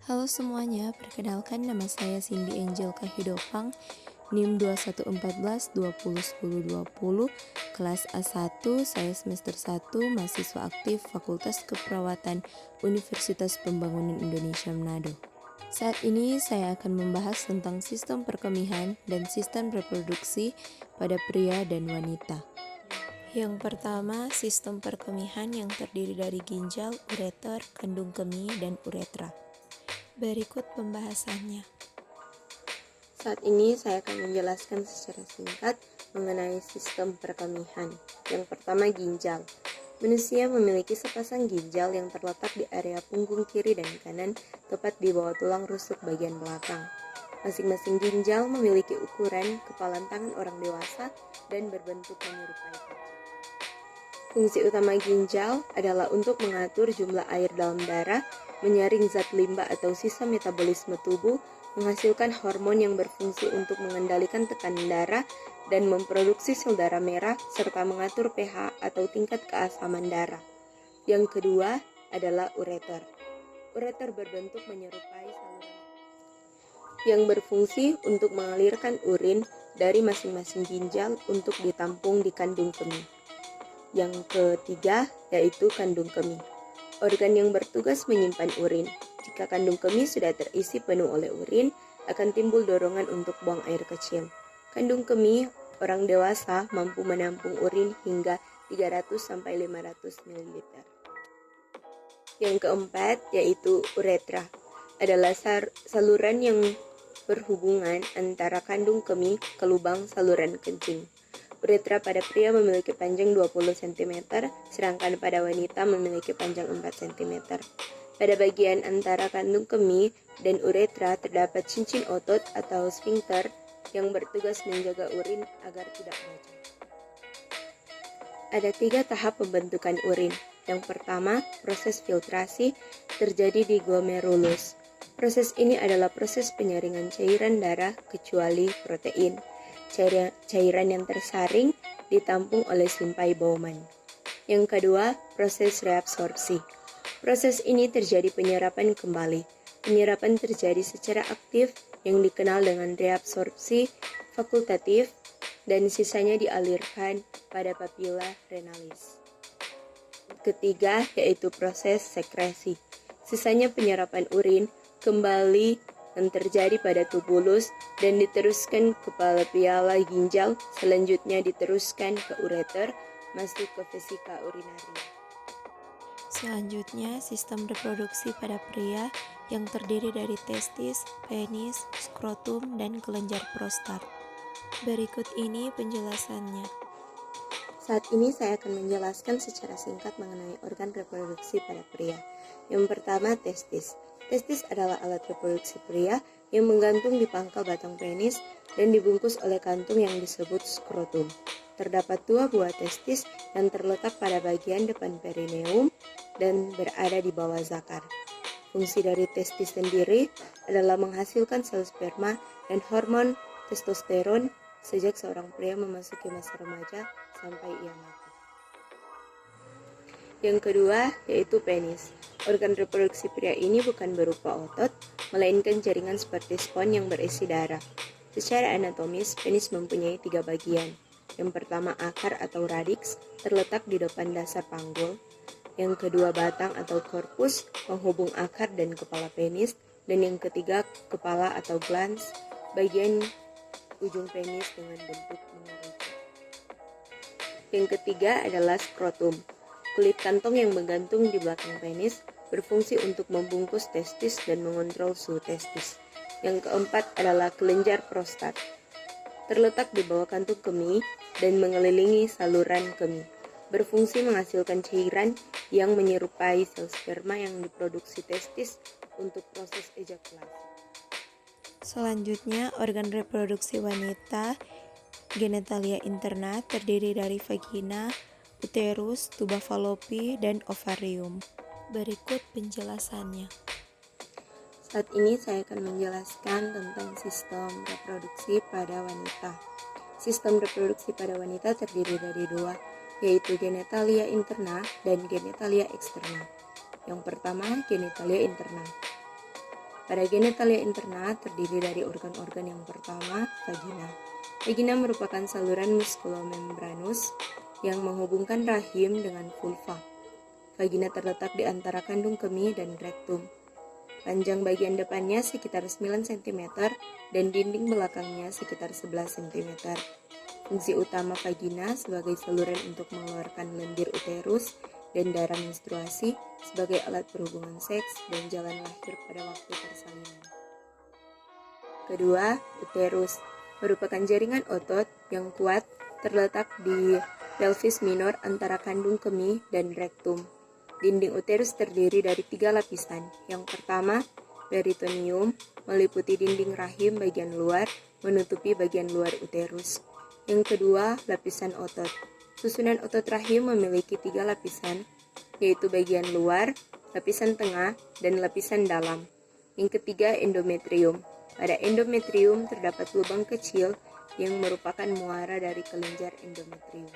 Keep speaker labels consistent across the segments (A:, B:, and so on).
A: Halo semuanya, perkenalkan nama saya Cindy Angel Kahidopang, NIM 2114201020, kelas A1, saya semester 1, mahasiswa aktif Fakultas Keperawatan Universitas Pembangunan Indonesia Manado. Saat ini saya akan membahas tentang sistem perkemihan dan sistem reproduksi pada pria dan wanita. Yang pertama, sistem perkemihan yang terdiri dari ginjal, ureter, kandung kemih, dan uretra. Berikut pembahasannya.
B: Saat ini saya akan menjelaskan secara singkat mengenai sistem perkemihan. Yang pertama, ginjal. Manusia memiliki sepasang ginjal yang terletak di area punggung kiri dan kanan, tepat di bawah tulang rusuk bagian belakang. Masing-masing ginjal memiliki ukuran kepalan tangan orang dewasa dan berbentuk menyerupai kaca. Fungsi utama ginjal adalah untuk mengatur jumlah air dalam darah, menyaring zat limbah atau sisa metabolisme tubuh, menghasilkan hormon yang berfungsi untuk mengendalikan tekanan darah dan memproduksi sel darah merah, serta mengatur pH atau tingkat keasaman darah. Yang kedua adalah ureter. Ureter berbentuk menyerupai saluran yang berfungsi untuk mengalirkan urin dari masing-masing ginjal untuk ditampung di kandung kemih. Yang ketiga yaitu kandung kemih. Organ yang bertugas menyimpan urin. Jika kandung kemih sudah terisi penuh oleh urin, akan timbul dorongan untuk buang air kecil. Kandung kemih orang dewasa mampu menampung urin hingga 300-500 ml. Yang keempat yaitu uretra. Adalah saluran yang berhubungan antara kandung kemih ke lubang saluran kencing. Uretra pada pria memiliki panjang 20 cm, sedangkan pada wanita memiliki panjang 4 cm. Pada bagian antara kandung kemih dan uretra terdapat cincin otot atau sphincter yang bertugas menjaga urin agar tidak bocor. Ada 3 tahap pembentukan urin. Yang pertama, proses filtrasi terjadi di glomerulus. Proses ini adalah proses penyaringan cairan darah kecuali protein. Cairan yang tersaring ditampung oleh simpai Bowman. Yang kedua, proses reabsorpsi. Proses ini terjadi penyerapan kembali. Penyerapan terjadi secara aktif yang dikenal dengan reabsorpsi fakultatif dan sisanya dialirkan pada papilla renalis. Ketiga, yaitu proses sekresi. Sisanya penyerapan urin kembali yang terjadi pada tubulus dan diteruskan ke piala ginjal, selanjutnya diteruskan ke ureter, masuk ke vesika urinaria.
A: Selanjutnya, sistem reproduksi pada pria yang terdiri dari testis, penis, skrotum, dan kelenjar prostat. Berikut ini penjelasannya.
B: Saat ini saya akan menjelaskan secara singkat mengenai organ reproduksi pada pria. Yang pertama, testis. Testis adalah alat reproduksi pria yang menggantung di pangkal batang penis dan dibungkus oleh kantung yang disebut skrotum. Terdapat 2 buah testis yang terletak pada bagian depan perineum dan berada di bawah zakar. Fungsi dari testis sendiri adalah menghasilkan sel sperma dan hormon testosteron sejak seorang pria memasuki masa remaja sampai ia mati. Yang kedua yaitu penis. Organ reproduksi pria ini bukan berupa otot, melainkan jaringan seperti spons yang berisi darah. Secara anatomis, penis mempunyai 3 bagian. Yang pertama akar atau radix, terletak di depan dasar panggul. Yang kedua batang atau korpus, penghubung akar dan kepala penis. Dan yang ketiga kepala atau glans, bagian ujung penis dengan bentuk mengerucut. Yang ketiga adalah skrotum. Kulit kantong yang menggantung di belakang penis berfungsi untuk membungkus testis dan mengontrol suhu testis. Yang keempat adalah kelenjar prostat. Terletak di bawah kantung kemih dan mengelilingi saluran kemih. Berfungsi menghasilkan cairan yang menyerupai sel sperma yang diproduksi testis untuk proses ejakulasi.
A: Selanjutnya, organ reproduksi wanita, genitalia interna, terdiri dari vagina, uterus, tuba falopi, dan ovarium. Berikut penjelasannya.
B: Saat ini saya akan menjelaskan tentang sistem reproduksi pada wanita. Sistem reproduksi pada wanita terdiri dari 2, yaitu genitalia interna dan genitalia eksterna. Yang pertama, genitalia interna. Pada genitalia interna terdiri dari organ-organ yang pertama, vagina. Vagina merupakan saluran muskulomembranus yang menghubungkan rahim dengan vulva. Vagina terletak di antara kandung kemih dan rektum. Panjang bagian depannya sekitar 9 cm dan dinding belakangnya sekitar 11 cm. Fungsi utama vagina sebagai saluran untuk mengeluarkan lendir uterus dan darah menstruasi, sebagai alat berhubungan seks dan jalan lahir pada waktu persalinan. Kedua, uterus merupakan jaringan otot yang kuat terletak di pelvis minor antara kandung kemih dan rektum. Dinding uterus terdiri dari 3 lapisan. Yang pertama, peritoneum, meliputi dinding rahim bagian luar, menutupi bagian luar uterus. Yang kedua, lapisan otot. Susunan otot rahim memiliki 3 lapisan, yaitu bagian luar, lapisan tengah, dan lapisan dalam. Yang ketiga, endometrium. Pada endometrium terdapat lubang kecil yang merupakan muara dari kelenjar endometrium.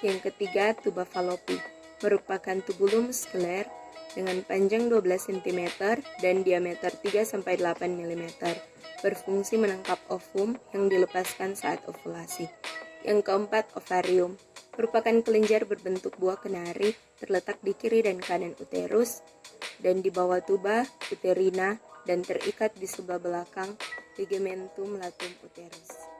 B: Yang ketiga, tuba Fallopi, merupakan tubulum muskuler dengan panjang 12 cm dan diameter 3-8 mm, berfungsi menangkap ovum yang dilepaskan saat ovulasi. Yang keempat, ovarium, merupakan kelenjar berbentuk buah kenari terletak di kiri dan kanan uterus dan di bawah tuba uterina dan terikat di sebelah belakang ligamentum latum uterus.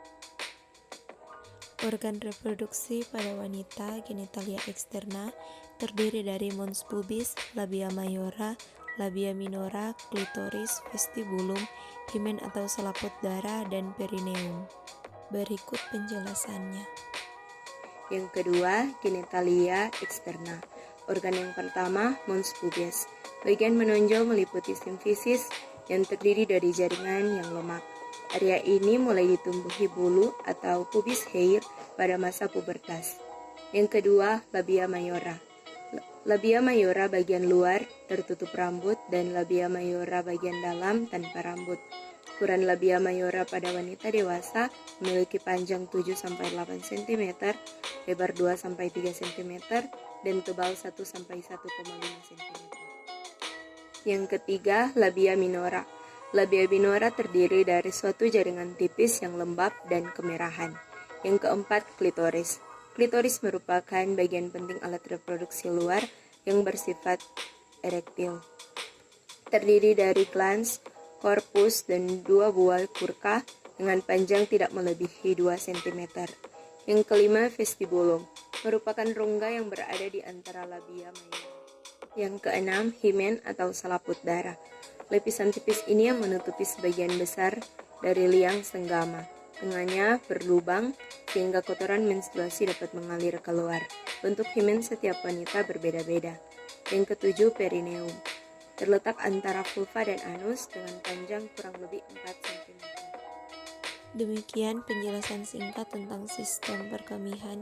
A: Organ reproduksi pada wanita genitalia eksterna terdiri dari mons pubis, labia mayora, labia minora, klitoris, vestibulum, himen atau selaput darah, dan perineum. Berikut penjelasannya.
B: Yang kedua, genitalia eksterna. Organ yang pertama, mons pubis. Bagian menonjol meliputi simfisis yang terdiri dari jaringan yang lemak. Area ini mulai ditumbuhi bulu atau pubis hair pada masa pubertas. Yang kedua, labia mayora. Labia mayora bagian luar tertutup rambut dan labia mayora bagian dalam tanpa rambut. Ukuran labia mayora pada wanita dewasa memiliki panjang 7-8 cm, lebar 2-3 cm, dan tebal 1-1,5 cm. Yang ketiga, labia minora. Labia minora terdiri dari suatu jaringan tipis yang lembab dan kemerahan. Yang keempat, klitoris. Klitoris merupakan bagian penting alat reproduksi luar yang bersifat erektil. Terdiri dari glans, korpus, dan 2 buah kurka dengan panjang tidak melebihi 2 cm. Yang kelima, vestibulum, merupakan rongga yang berada di antara labia mayora. Yang keenam, himen atau selaput darah. Lapisan tipis ini yang menutupi sebagian besar dari liang senggama. Tengahnya berlubang sehingga kotoran menstruasi dapat mengalir keluar. Bentuk himen setiap wanita berbeda-beda. Yang ketujuh, perineum. Terletak antara vulva dan anus dengan panjang kurang lebih 4 cm.
A: Demikian penjelasan singkat tentang sistem perkemihan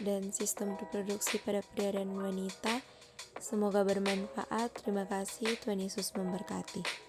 A: dan sistem reproduksi pada pria dan wanita. Semoga bermanfaat. Terima kasih. Tuhan Yesus memberkati.